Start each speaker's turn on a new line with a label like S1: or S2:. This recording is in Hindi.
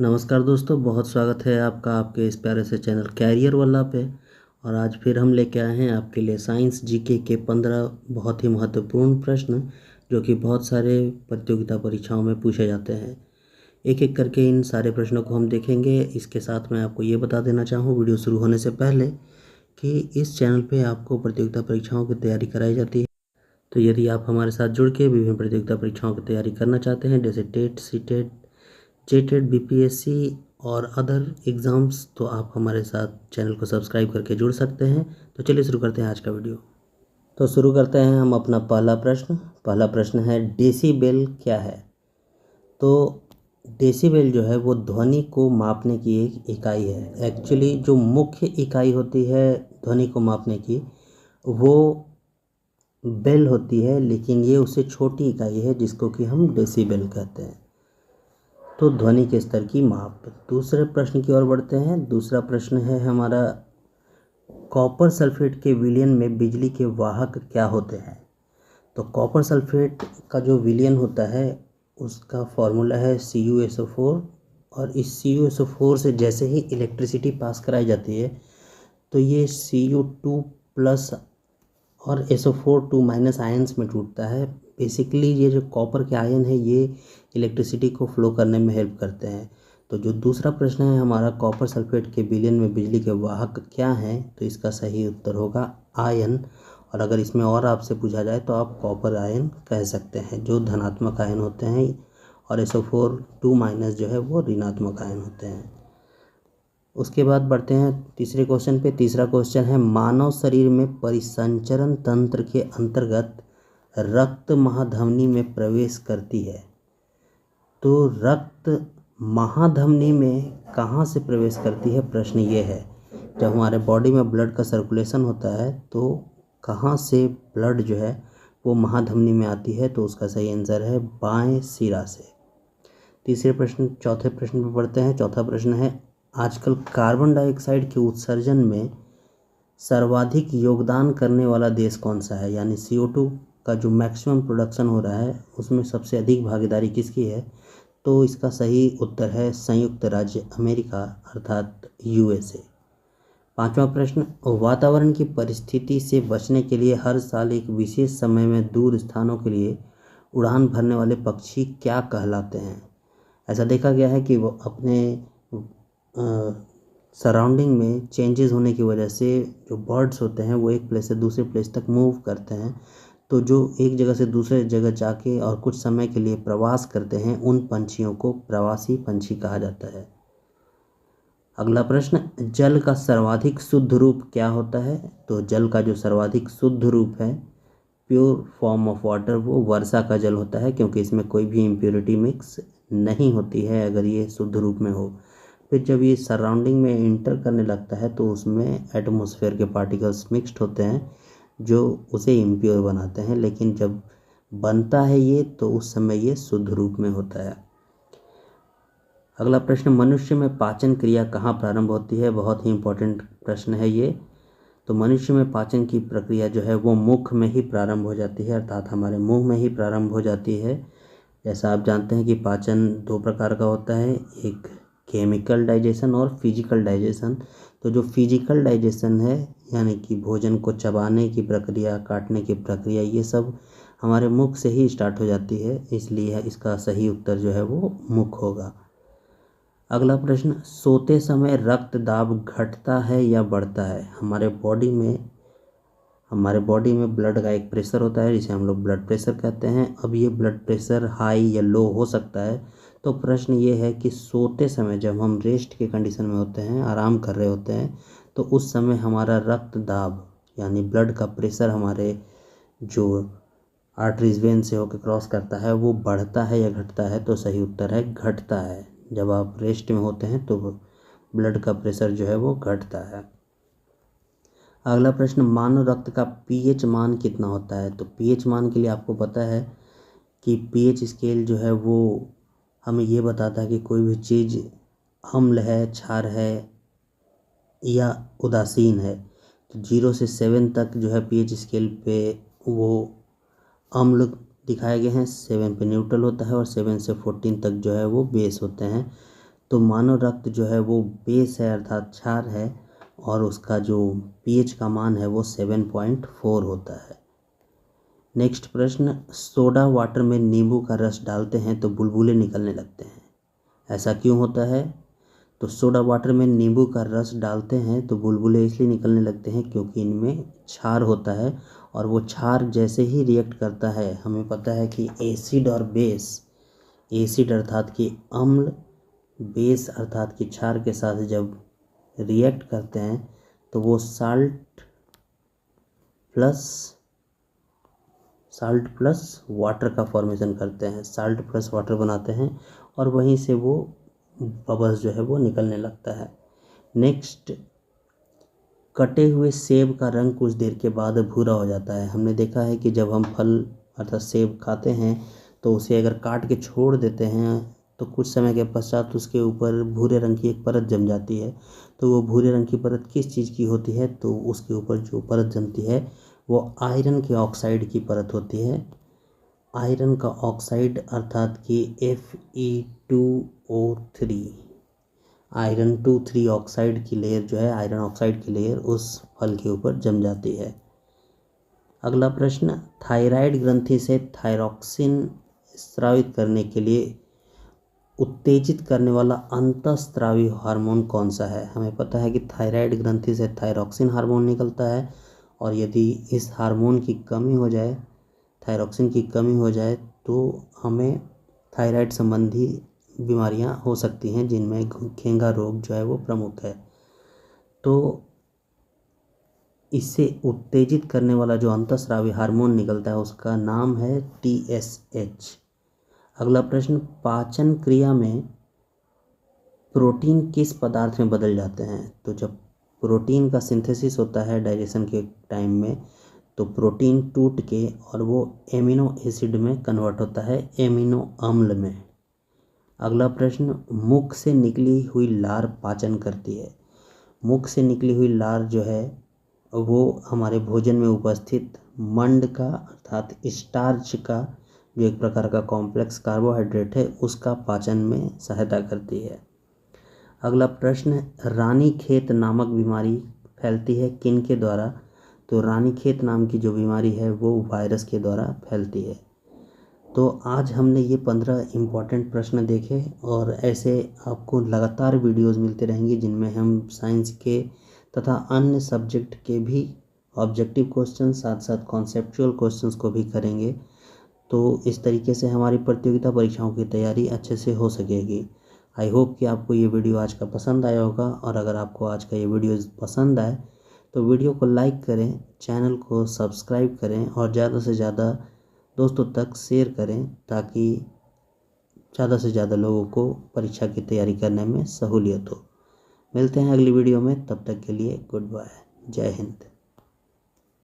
S1: नमस्कार दोस्तों, बहुत स्वागत है आपका आपके इस प्यारे से चैनल कैरियर वाला पे। और आज फिर हम लेके आए हैं आपके लिए साइंस जीके के 15 बहुत ही महत्वपूर्ण प्रश्न जो कि बहुत सारे प्रतियोगिता परीक्षाओं में पूछे जाते हैं। एक एक करके इन सारे प्रश्नों को हम देखेंगे। इसके साथ मैं आपको ये बता देना चाहूँ वीडियो शुरू होने से पहले कि इस चैनल पे आपको प्रतियोगिता परीक्षाओं की तैयारी कराई जाती है। तो यदि आप हमारे साथ जुड़ के विभिन्न प्रतियोगिता परीक्षाओं की तैयारी करना चाहते हैं, जैसे टेट, सीटेट, जेटेट, बीपीएससी और अदर एग्ज़ाम्स, तो आप हमारे साथ चैनल को सब्सक्राइब करके जुड़ सकते हैं। तो चलिए शुरू करते हैं आज का वीडियो। तो शुरू करते हैं हम अपना पहला प्रश्न। पहला प्रश्न है डेसिबेल क्या है। तो डेसिबेल जो है वो ध्वनि को मापने की एक इकाई है। एक्चुअली जो मुख्य इकाई होती है ध्वनि को मापने की वो बेल होती है, लेकिन ये उससे छोटी इकाई है जिसको कि हम डेसिबेल कहते हैं। तो ध्वनि के स्तर की माप। दूसरे प्रश्न की ओर बढ़ते हैं। दूसरा प्रश्न है हमारा, कॉपर सल्फेट के विलयन में बिजली के वाहक क्या होते हैं। तो कॉपर सल्फेट का जो विलयन होता है उसका फॉर्मूला है CuSO4। और इस CuSO4 से जैसे ही इलेक्ट्रिसिटी पास कराई जाती है तो ये Cu2+ और SO4 2- आयन्स में टूटता है। बेसिकली ये जो कॉपर के आयन है ये इलेक्ट्रिसिटी को फ्लो करने में हेल्प करते हैं। तो जो दूसरा प्रश्न है हमारा, कॉपर सल्फेट के विलयन में बिजली के वाहक क्या हैं, तो इसका सही उत्तर होगा आयन। और अगर इसमें और आपसे पूछा जाए तो आप कॉपर आयन कह सकते हैं, जो धनात्मक आयन होते हैं, और SO4 2- जो है वो ऋणात्मक आयन होते हैं। उसके बाद बढ़ते हैं तीसरे क्वेश्चन पे। तीसरा क्वेश्चन है, मानव शरीर में परिसंचरण तंत्र के अंतर्गत रक्त महाधमनी में प्रवेश करती है। तो रक्त महाधमनी में कहाँ से प्रवेश करती है, प्रश्न ये है। जब हमारे बॉडी में ब्लड का सर्कुलेशन होता है तो कहाँ से ब्लड जो है वो महाधमनी में आती है, तो उसका सही आंसर है बाएं सिरा से। चौथे प्रश्न पर बढ़ते हैं। चौथा प्रश्न है, आजकल कार्बन डाइऑक्साइड के उत्सर्जन में सर्वाधिक योगदान करने वाला देश कौन सा है। यानी CO2 का जो मैक्सिमम प्रोडक्शन हो रहा है उसमें सबसे अधिक भागीदारी किसकी है, तो इसका सही उत्तर है संयुक्त राज्य अमेरिका अर्थात USA। पांचवा प्रश्न, वातावरण की परिस्थिति से बचने के लिए हर साल एक विशेष समय में दूर स्थानों के लिए उड़ान भरने वाले पक्षी क्या कहलाते हैं। ऐसा देखा गया है कि वो अपने सराउंडिंग में चेंजेस होने की वजह से जो बर्ड्स होते हैं वो एक प्लेस से दूसरे प्लेस तक मूव करते हैं। तो जो एक जगह से दूसरे जगह जाके और कुछ समय के लिए प्रवास करते हैं उन पंछियों को प्रवासी पंछी कहा जाता है। अगला प्रश्न, जल का सर्वाधिक शुद्ध रूप क्या होता है। तो जल का जो सर्वाधिक शुद्ध रूप है, प्योर फॉर्म ऑफ वाटर, वो वर्षा का जल होता है, क्योंकि इसमें कोई भी इम्प्योरिटी मिक्स नहीं होती है अगर ये शुद्ध रूप में हो। फिर जब ये सराउंडिंग में इंटर करने लगता है तो उसमें एटमॉस्फेयर के पार्टिकल्स मिक्स्ड होते हैं जो उसे इम्प्योर बनाते हैं, लेकिन जब बनता है ये तो उस समय ये शुद्ध रूप में होता है। अगला प्रश्न, मनुष्य में पाचन क्रिया कहाँ प्रारंभ होती है। बहुत ही इंपॉर्टेंट प्रश्न है ये। तो मनुष्य में पाचन की प्रक्रिया जो है वो मुख में ही प्रारंभ हो जाती है, अर्थात हमारे मुंह में ही प्रारंभ हो जाती है। जैसा आप जानते हैं कि पाचन 2 प्रकार का होता है, एक केमिकल डाइजेशन और फिजिकल डाइजेशन। तो जो फिजिकल डाइजेशन है यानी कि भोजन को चबाने की प्रक्रिया, काटने की प्रक्रिया, ये सब हमारे मुख से ही स्टार्ट हो जाती है, इसलिए इसका सही उत्तर जो है वो मुख होगा। अगला प्रश्न, सोते समय रक्त दाब घटता है या बढ़ता है। हमारे बॉडी में ब्लड का एक प्रेशर होता है जिसे हम लोग ब्लड प्रेशर कहते हैं। अब ये ब्लड प्रेशर हाई या लो हो सकता है। तो प्रश्न ये है कि सोते समय जब हम रेस्ट के कंडीशन में होते हैं, आराम कर रहे होते हैं, तो उस समय हमारा रक्त दाब यानी ब्लड का प्रेशर हमारे जो आर्टरीज वेन से होकर क्रॉस करता है वो बढ़ता है या घटता है, तो सही उत्तर है घटता है। जब आप रेस्ट में होते हैं तो ब्लड का प्रेशर जो है वो घटता है। अगला प्रश्न, मानव रक्त का pH मान कितना होता है। तो pH मान के लिए आपको पता है कि pH स्केल जो है वो हमें ये बताता है कि कोई भी चीज़ अम्ल है, क्षार है या उदासीन है। तो 0 से 7 तक जो है pH स्केल पे वो अम्ल दिखाए गए हैं, 7 पे न्यूट्रल होता है और 7 से 14 तक जो है वो बेस होते हैं। तो मानव रक्त जो है वो बेस है अर्थात क्षार है, और उसका जो pH का मान है वो 7.4 होता है। नेक्स्ट प्रश्न, सोडा वाटर में नींबू का रस डालते हैं तो बुलबुले निकलने लगते हैं, ऐसा क्यों होता है? तो सोडा वाटर में नींबू का रस डालते हैं तो बुलबुले इसलिए निकलने लगते हैं क्योंकि इनमें क्षार होता है, और वो क्षार जैसे ही रिएक्ट करता है, हमें पता है कि एसिड और बेस, एसिड अर्थात कि अम्ल, बेस अर्थात कि क्षार के साथ जब रिएक्ट करते हैं तो वो साल्ट प्लस वाटर का फॉर्मेशन करते हैं, साल्ट प्लस वाटर बनाते हैं, और वहीं से वो बबल्स जो है वो निकलने लगता है। नेक्स्ट, कटे हुए सेब का रंग कुछ देर के बाद भूरा हो जाता है। हमने देखा है कि जब हम फल अर्थात सेब खाते हैं तो उसे अगर काट के छोड़ देते हैं तो कुछ समय के पश्चात उसके ऊपर भूरे रंग की एक परत जम जाती है। तो वो भूरे रंग की परत किस चीज़ की होती है? तो उसके ऊपर जो परत जमती है वो आयरन के ऑक्साइड की परत होती है। आयरन का ऑक्साइड अर्थात कि Fe2O3, आयरन 2,3 ऑक्साइड की लेयर जो है, आयरन ऑक्साइड की लेयर उस फल के ऊपर जम जाती है। अगला प्रश्न, थायराइड ग्रंथि से थायरॉक्सिन स्रावित करने के लिए उत्तेजित करने वाला अंतःस्रावी हार्मोन कौन सा है? हमें पता है कि थायराइड ग्रंथि से थायरॉक्सिन हार्मोन निकलता है, और यदि इस हार्मोन की कमी हो जाए, थायरॉक्सिन की कमी हो जाए, तो हमें थायराइड संबंधी बीमारियां हो सकती हैं, जिनमें घेंघा रोग जो है वो प्रमुख है। तो इससे उत्तेजित करने वाला जो अंतःस्रावी हार्मोन निकलता है उसका नाम है TSH। अगला प्रश्न, पाचन क्रिया में प्रोटीन किस पदार्थ में बदल जाते हैं? तो जब प्रोटीन का सिंथेसिस होता है डाइजेशन के टाइम में, तो प्रोटीन टूट के और वो एमिनो एसिड में कन्वर्ट होता है, एमिनो अम्ल में। अगला प्रश्न, मुख से निकली हुई लार पाचन करती है। मुख से निकली हुई लार जो है वो हमारे भोजन में उपस्थित मंड का अर्थात स्टार्च का जो एक प्रकार का कॉम्प्लेक्स कार्बोहाइड्रेट है उसका पाचन में सहायता करती है। अगला प्रश्न, रानीखेत नामक बीमारी फैलती है किन के द्वारा? तो रानीखेत नाम की जो बीमारी है वो वायरस के द्वारा फैलती है। तो आज हमने ये 15 इम्पॉर्टेंट प्रश्न देखे, और ऐसे आपको लगातार वीडियोस मिलते रहेंगी जिनमें हम साइंस के तथा अन्य सब्जेक्ट के भी ऑब्जेक्टिव क्वेश्चन साथ साथ कॉन्सेप्चुअल क्वेश्चंस को भी करेंगे। तो इस तरीके से हमारी प्रतियोगिता परीक्षाओं की तैयारी अच्छे से हो सकेगी। आई होप कि आपको ये वीडियो आज का पसंद आया होगा, और अगर आपको आज का ये वीडियो पसंद आए तो वीडियो को लाइक करें, चैनल को सब्सक्राइब करें, और ज़्यादा से ज़्यादा दोस्तों तक शेयर करें, ताकि ज़्यादा से ज़्यादा लोगों को परीक्षा की तैयारी करने में सहूलियत हो। मिलते हैं अगली वीडियो में, तब तक के लिए गुड बाय, जय हिंद।